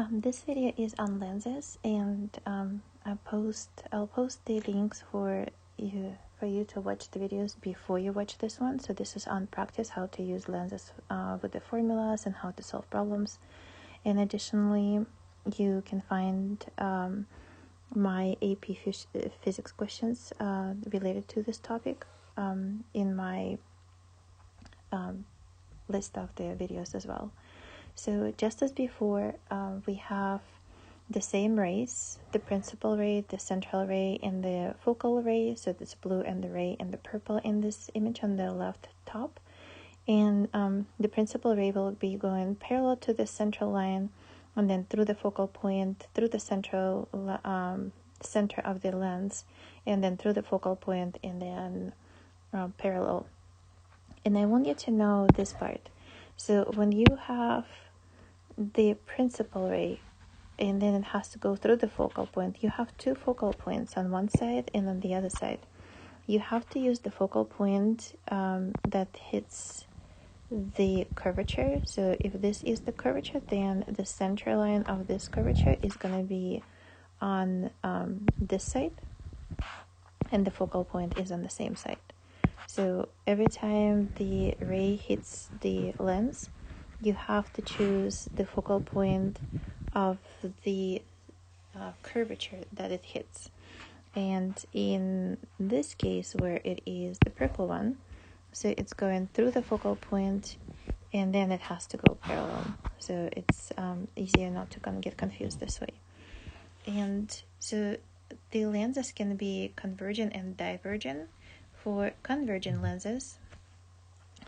This video is on lenses, and I'll post the links for you to watch the videos before you watch this one. So this is on practice, how to use lenses with the formulas and how to solve problems. And additionally, you can find my AP physics questions related to this topic in my list of the videos as well. So just as before, we have the same rays, the principal ray, the central ray, and the focal ray. So this blue and the ray and the purple in this image on the left top. And the principal ray will be going parallel to the central line, and then through the focal point, through the central center of the lens, and then through the focal point, and then parallel. And I want you to know this part. So when you have the principal ray, and then it has to go through the focal point, you have two focal points on one side and on the other side. You have to use the focal point that hits the curvature. So if this is the curvature, then the center line of this curvature is going to be on this side, and the focal point is on the same side. So every time the ray hits the lens, you have to choose the focal point of the curvature that it hits. And in this case, where it is the purple one, so it's going through the focal point, and then it has to go parallel. So it's easier not to get confused this way. And so the lenses can be convergent and divergent. For converging lenses,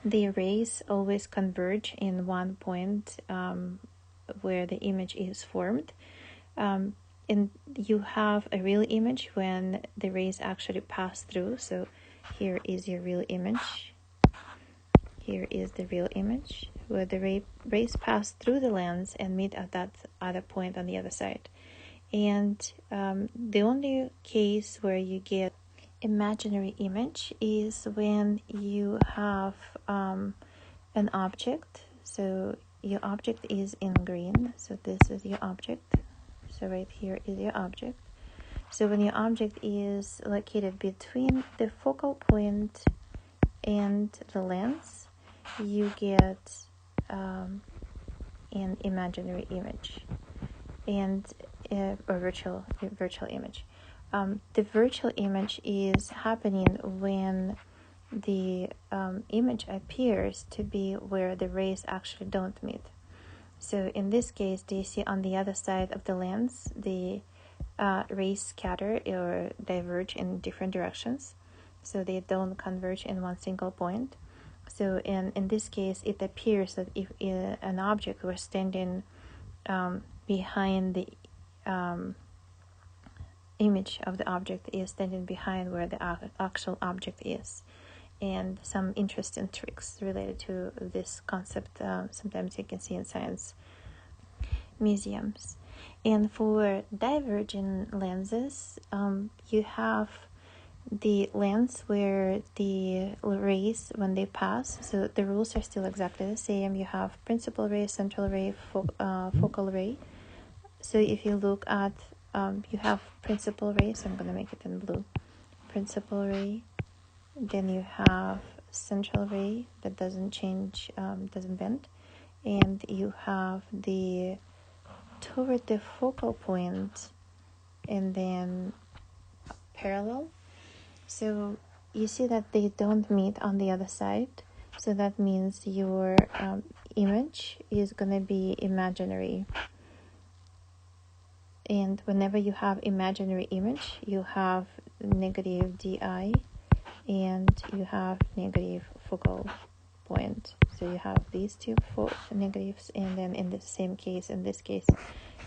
the rays always converge in one point where the image is formed. And you have a real image when the rays actually pass through. So here is your real image. Here is the real image where the rays pass through the lens and meet at that other point on the other side. And the only case where you get imaginary image is when you have an object. So your object is in green, so this is your object. So right here is your object. So when your object is located between the focal point and the lens, you get an imaginary image and a virtual image. The virtual image is happening when the image appears to be where the rays actually don't meet. So in this case, do you see on the other side of the lens, the rays scatter or diverge in different directions. So they don't converge in one single point. So in this case, it appears that if an object were standing behind the image of the object is standing behind where the actual object is. And some interesting tricks related to this concept sometimes you can see in science museums. And for diverging lenses, you have the lens where the rays, when they pass, so the rules are still exactly the same. You have principal ray, central ray, focal ray. So if you look at you have principal ray, so I'm going to make it in blue. Principal ray, then you have central ray that doesn't change, doesn't bend, and you have the toward the focal point, and then parallel. So you see that they don't meet on the other side. So that means your image is going to be imaginary. And whenever you have imaginary image, you have negative DI and you have negative focal point. So you have these two negatives, and then in the same case, in this case,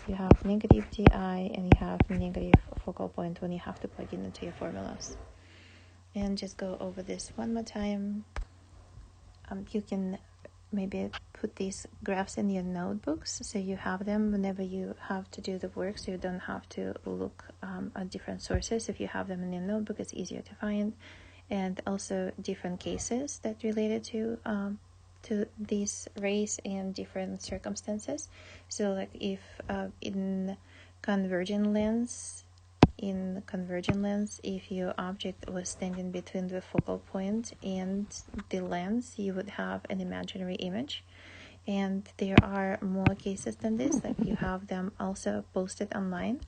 you have negative DI and you have negative focal point when you have to plug in into your formulas. And just go over this one more time. You can maybe put these graphs in your notebooks so you have them whenever you have to do the work, so you don't have to look at different sources. If you have them in your notebook, it's easier to find. And also different cases that related to to these rays in different circumstances. So like if in converging lens, if your object was standing between the focal point and the lens, you would have an imaginary image. And there are more cases than this, like you have them also posted online.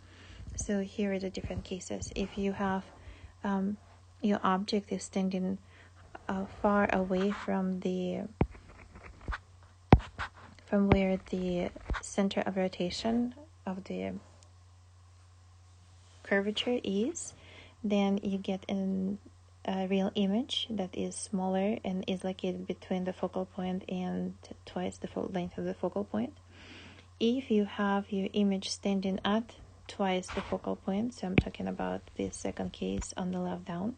So here are the different cases. If you have your object is standing far away from where the center of rotation of the curvature is, then you get a real image that is smaller and is located between the focal point and twice the length of the focal point. If you have your image standing at twice the focal point, so I'm talking about the second case on the left down.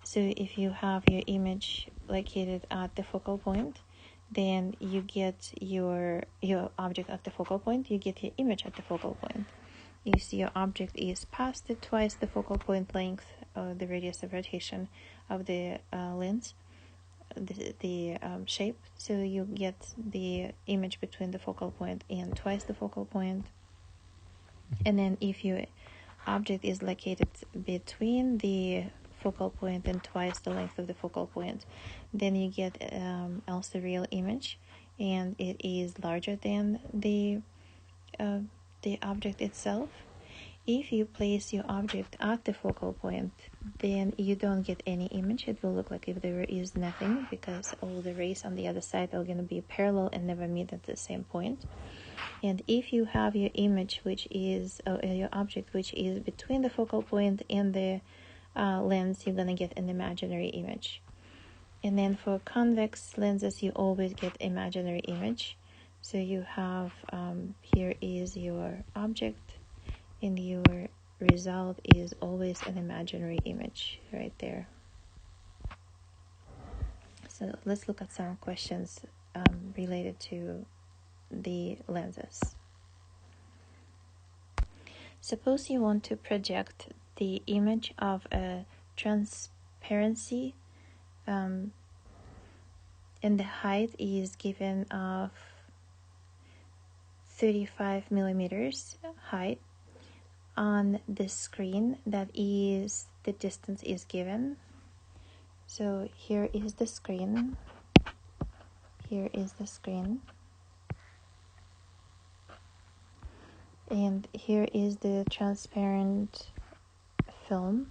So if you have your image located at the focal point, then you get your object at the focal point, you get your image at the focal point. You see your object is past twice the focal point length, the radius of rotation of the lens, the shape. So you get the image between the focal point and twice the focal point. And then if your object is located between the focal point and twice the length of the focal point, then you get also real image, and it is larger than the object itself. If you place your object at the focal point, then you don't get any image. It will look like if there is nothing, because all the rays on the other side are going to be parallel and never meet at the same point. And if you have your image, which is your object, which is between the focal point and the lens, you're going to get an imaginary image. And then for convex lenses, you always get imaginary image. So you have, here is your object, and your result is always an imaginary image right there. So let's look at some questions related to the lenses. Suppose you want to project the image of a transparency, and the height is given of 35 millimeters height on the screen. That is, the distance is given. So here is the screen. Here is the screen. And here is the transparent film.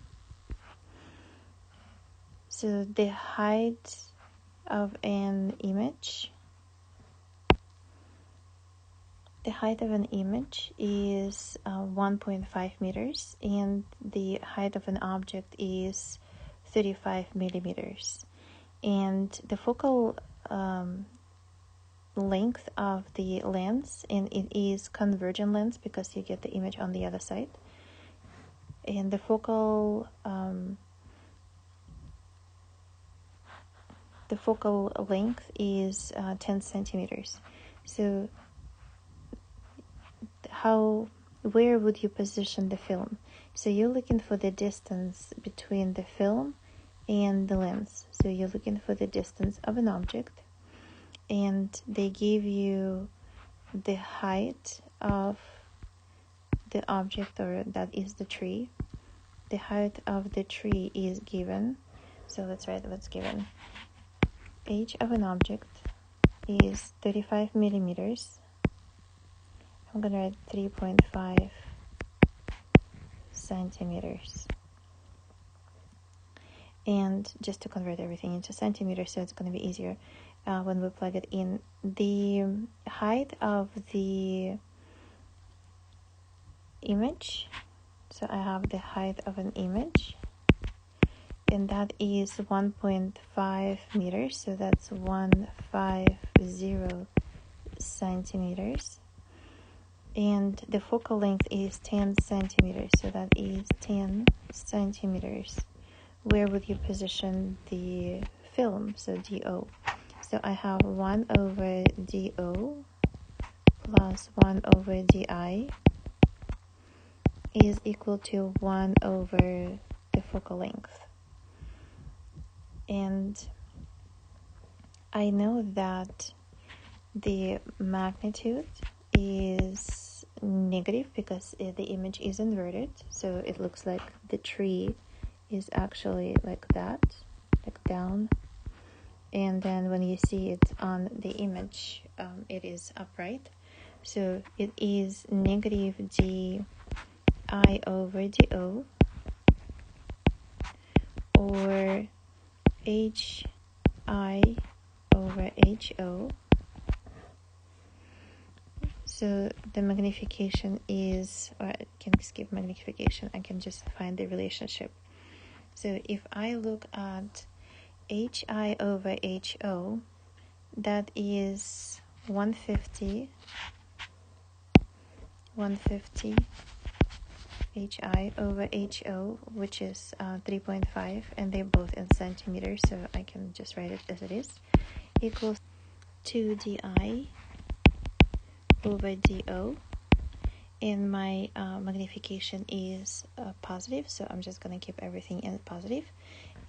So the height of an image, is 1.5 meters, and the height of an object is 35 millimeters. And the focal length of the lens, and it is converging lens because you get the image on the other side. And the focal length is 10 centimeters. So where would you position the film? So you're looking for the distance between the film and the lens. So you're looking for the distance of an object, and they give you the height of the object, or that is the tree. The height of the tree is given. So let's write what's given. H of an object is 35 millimeters. I'm going to write 3.5 centimeters. And just to convert everything into centimeters, so it's going to be easier when we plug it in. The height of the image, so I have the height of an image, and that is 1.5 meters, so that's 150 centimeters. And the focal length is 10 centimeters, so that is 10 centimeters. Where would you position the film? So DO. So I have 1 over DO plus 1 over DI is equal to 1 over the focal length. And I know that the magnitude is negative because the image is inverted, so it looks like the tree is actually like that, like down, and then when you see it on the image, it is upright, so it is negative di over do, or hi over ho. So the magnification is, or I can skip magnification, I can just find the relationship. So if I look at hi over ho, that is 150 hi over ho, which is 3.5, and they're both in centimeters, so I can just write it as it is, equals 2 di over do, and my magnification is positive, so I'm just going to keep everything in positive,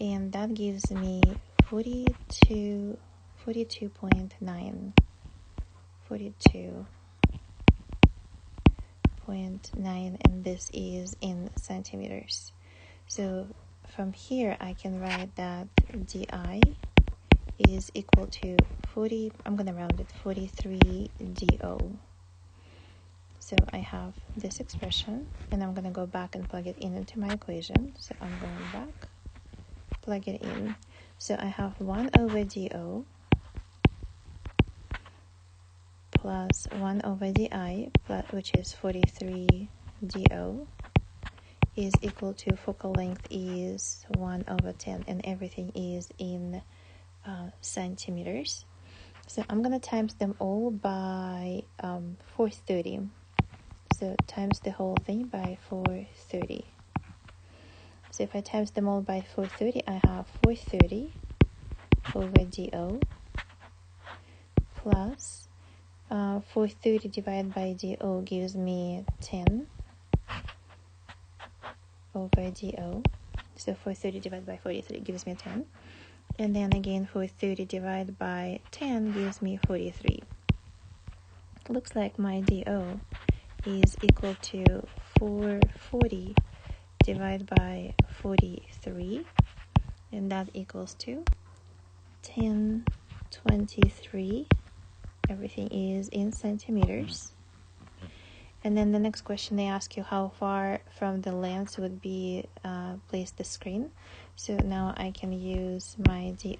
and that gives me 42.9, and this is in centimeters. So from here I can write that di is equal to 40, I'm going to round it, 43 do. So I have this expression, and I'm going to go back and plug it into my equation. So I'm going back, plug it in. So I have 1 over do plus 1 over di, which is 43 do, is equal to focal length is 1 over 10, and everything is in centimeters. So I'm going to times them all by 430. So times the whole thing by 430. So if I times them all by 430, I have 430 over do plus 430 divided by do gives me 10 over do. So 430 divided by 43 gives me 10. And then again 430 divided by 10 gives me 43. Looks like my do is equal to 440 divided by 43, and that equals to 1023. Everything is in centimeters. And then the next question, they ask you how far from the lens would be placed the screen. So now I can use my di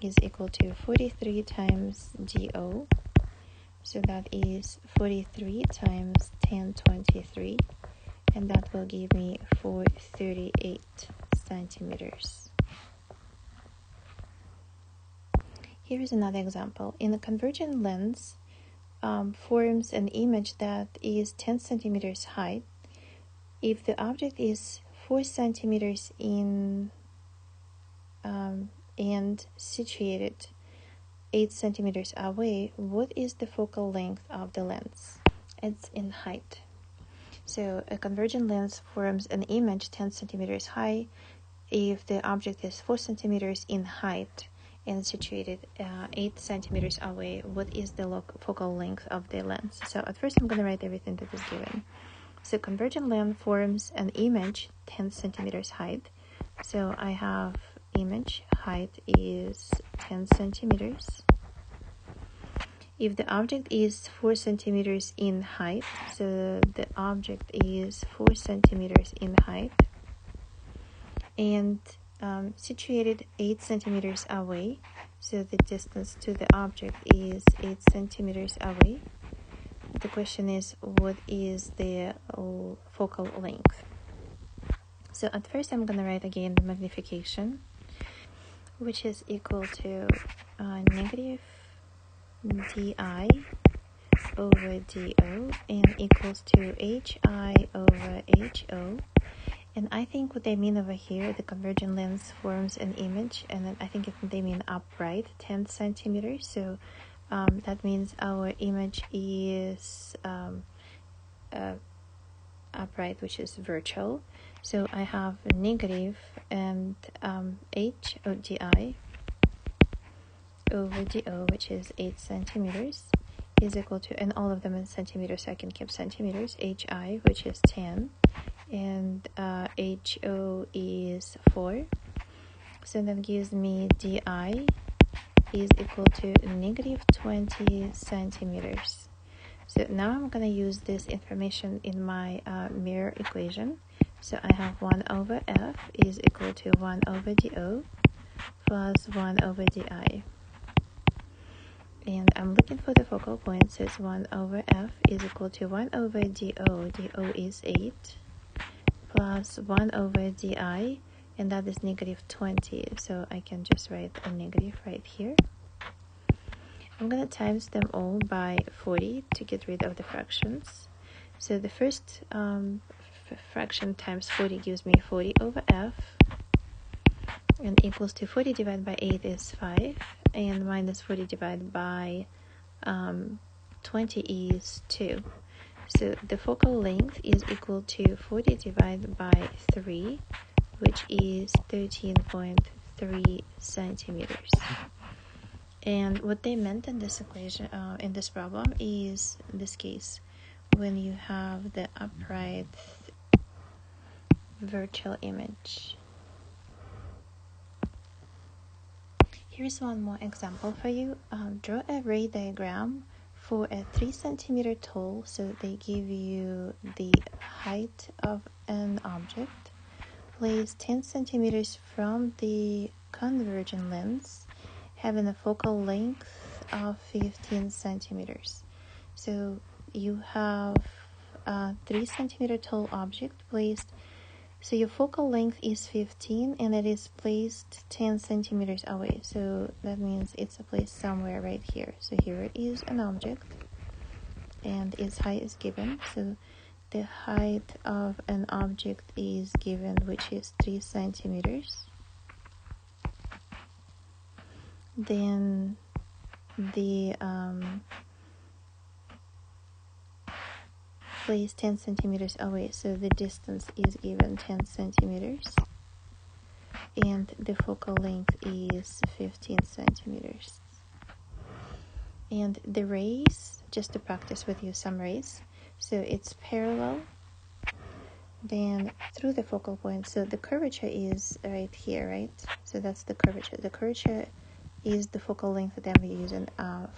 is equal to 43 times do. So that is 43 times 1023, and that will give me 438 centimeters. Here is another example. In a convergent lens, forms an image that is 10 centimeters high. If the object is 4 centimeters in and situated 8 centimeters away, what is the focal length of the lens? It's in height. So a convergent lens forms an image 10 centimeters high if the object is 4 centimeters in height and situated 8 centimeters away. What is the focal length of the lens? So at first I'm going to write everything that is given. So convergent lens forms an image 10 centimeters height. So I have image height is 10 centimeters. If the object is 4 centimeters in height, so the object is 4 centimeters in height and situated 8 centimeters away, so the distance to the object is 8 centimeters away. The question is, what is the focal length? So at first I'm going to write again the magnification, which is equal to negative di over do and equals to hi over ho. And I think what they mean over here, the convergent lens forms an image, and then I think they mean upright 10 centimeters. So that means our image is upright, which is virtual. So I have a negative and di over DO, which is 8 centimeters, is equal to, and all of them in centimeters, so I can keep centimeters, HI, which is 10, and HO is 4. So that gives me DI is equal to negative 20 centimeters. So now I'm going to use this information in my mirror equation. So I have 1 over F is equal to 1 over DO plus 1 over DI. And I'm looking for the focal point, so it's 1 over F is equal to 1 over DO. DO is 8 plus 1 over DI, and that is negative 20. So I can just write a negative right here. I'm going to times them all by 40 to get rid of the fractions. So the first fraction times 40 gives me 40 over F, and equals to 40 divided by 8 is 5, and minus 40 divided by 20 is 2. So the focal length is equal to 40 divided by 3, which is 13.3 centimeters. And what they meant in this equation, in this problem, is in this case, when you have the upright virtual image. Here's one more example for you. Draw a ray diagram for a 3 centimeter tall, so they give you the height of an object. Place 10 centimeters from the converging lens, having a focal length of 15 centimeters. So you have a 3 centimeter tall object placed. So your focal length is 15 and it is placed 10 centimeters away. So that means it's placed somewhere right here. So here is an object and its height is given. So the height of an object is given, which is 3 centimeters. Then the place 10 centimeters away, so the distance is given 10 centimeters, and the focal length is 15 centimeters. And the rays, just to practice with you some rays, so it's parallel, then through the focal point, so the curvature is right here, right? So that's the curvature. The curvature is the focal length that I'm using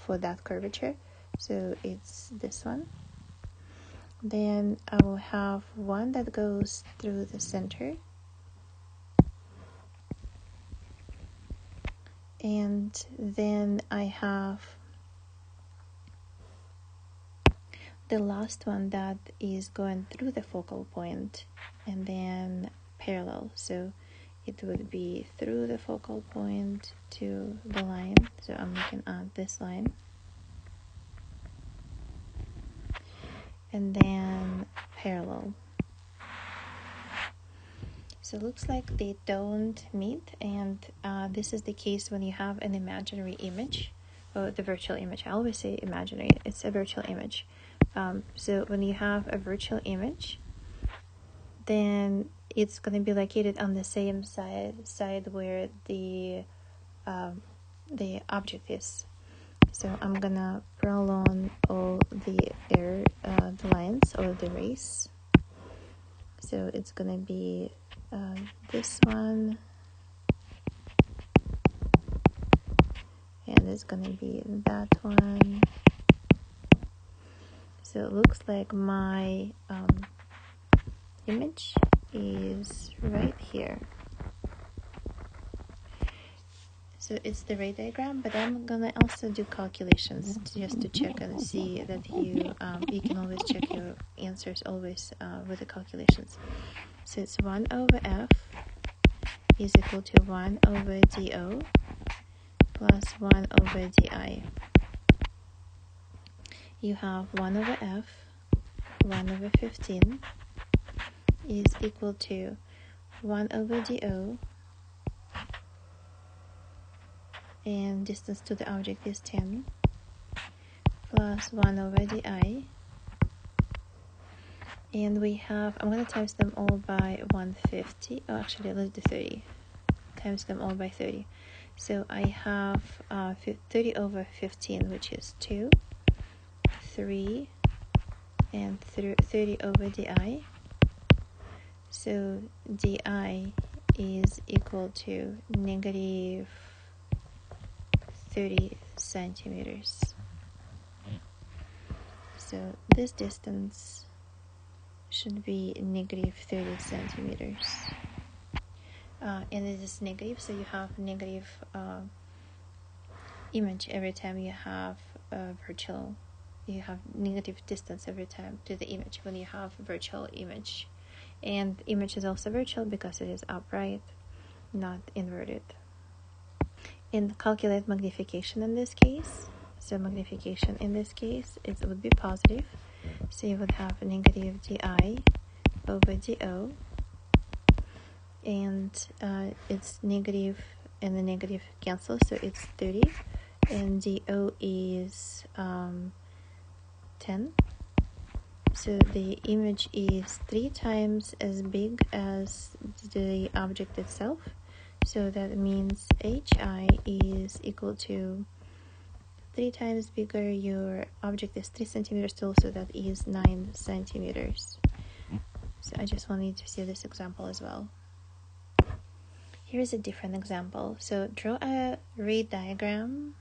for that curvature, so it's this one. Then I will have one that goes through the center, and then I have the last one that is going through the focal point and then parallel, so it would be through the focal point to the line. So I'm looking at this line, and then parallel. So it looks like they don't meet, and this is the case when you have an imaginary image, or the virtual image. I always say imaginary, it's a virtual image. So when you have a virtual image, then it's going to be located on the same side where the object is. So I'm gonna prolong all the lines or the rays. So it's gonna be this one, and it's gonna be that one. So it looks like my image is right here. So it's the ray diagram, but I'm gonna also do calculations just to check and see that you can always check your answers always with the calculations. So it's 1 over F is equal to 1 over DO plus 1 over DI. You have 1 over F, 1 over 15 is equal to 1 over DO, and distance to the object is 10, plus 1 over DI, and we have, I'm going to times them all by 150, oh actually let's do 30, times them all by 30. So I have 30 over 15, which is 2, 3, and 30 over di. So di is equal to negative 30 centimeters. So this distance should be negative 30 centimeters. And it is negative, so you have negative image every time you have virtual. You have negative distance every time to the image when you have virtual image. And image is also virtual because it is upright, not inverted. And calculate magnification in this case. So magnification in this case, it would be positive. So you would have negative di over do. And it's negative, and the negative cancels, so it's 30. And do is 10. So the image is 3 times as big as the object itself. So that means hi is equal to 3 times bigger. Your object is 3 centimeters tall, so that is 9 centimeters. So I just wanted to see this example as well. Here's a different example. So draw a ray diagram.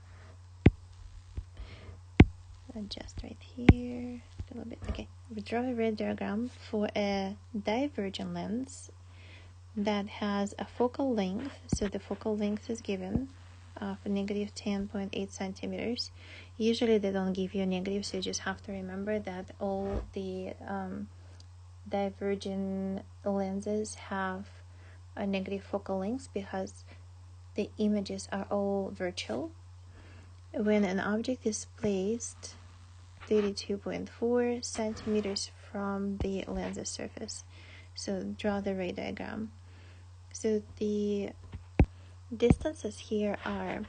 Adjust right here a little bit. Okay, we draw a ray diagram for a diverging lens that has a focal length. So the focal length is given of negative 10.8 centimeters. Usually they don't give you a negative, so you just have to remember that all the diverging lenses have a negative focal length because the images are all virtual. When an object is placed 32.4 centimeters from the lens's surface. So draw the ray diagram. So the distances here are,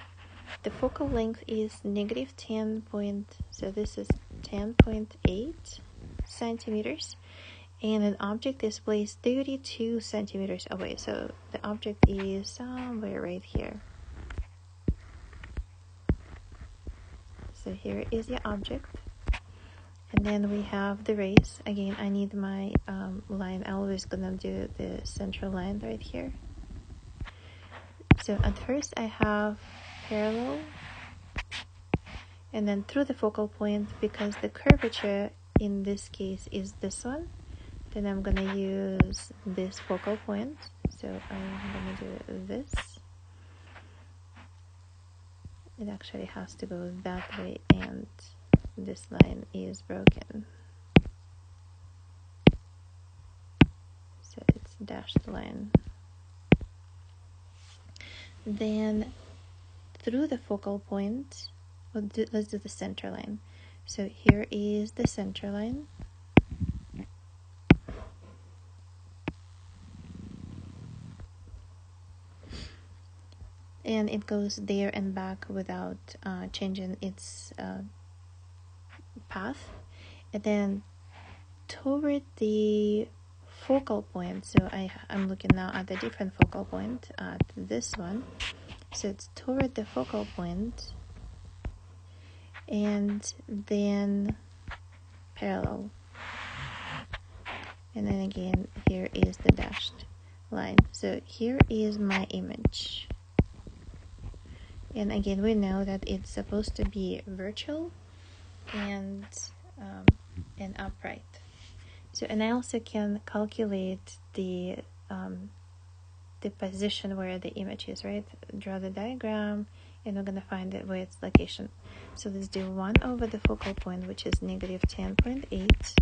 the focal length is negative 10 point, so this is 10.8 centimeters, and an object is placed 32 centimeters away. So the object is somewhere right here. So here is the object. And then we have the rays. Again, I need my line. I'm always gonna do the central line right here. So at first I have parallel, and then through the focal point, because the curvature in this case is this one, then I'm gonna use this focal point. So I'm gonna do this. It actually has to go that way, and this line is broken. So it's dashed line. Then through the focal point, let's do the center line. So here is the center line. And it goes there and back without changing its path. And then toward the focal point, so I'm looking now at the different focal point, at this one. So it's toward the focal point, and then parallel. And then again, here is the dashed line. So here is my image. And again, we know that it's supposed to be virtual and upright. So, and I also can calculate the position where the image is, right? Draw the diagram, and we're gonna find it where its location. So let's do 1 over the focal point, which is negative 10.8,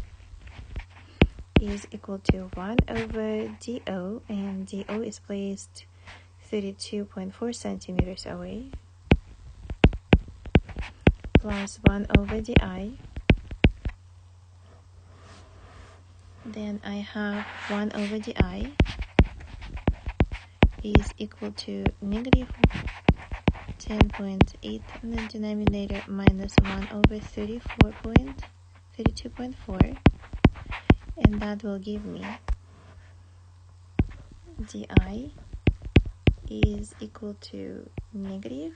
is equal to 1 over do, and do is placed 32.4 centimeters away, plus 1 over di. Then I have 1 over di is equal to negative 10.8 in the denominator minus 1 over 32.4, and that will give me di is equal to negative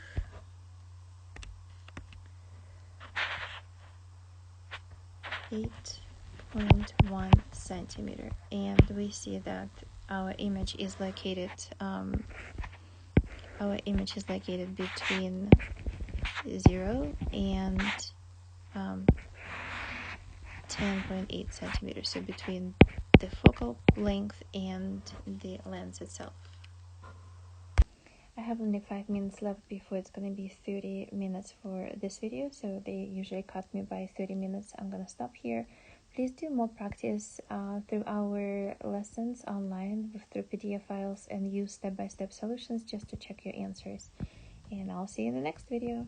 8.1 centimeter, and we see that our image is located between 0 and 10.8 centimeters, so between the focal length and the lens itself. I have only 5 minutes left before it's going to be 30 minutes for this video, so they usually cut me by 30 minutes. I'm going to stop here. Please do more practice through our lessons online through PDF files, and use step-by-step solutions just to check your answers. And I'll see you in the next video.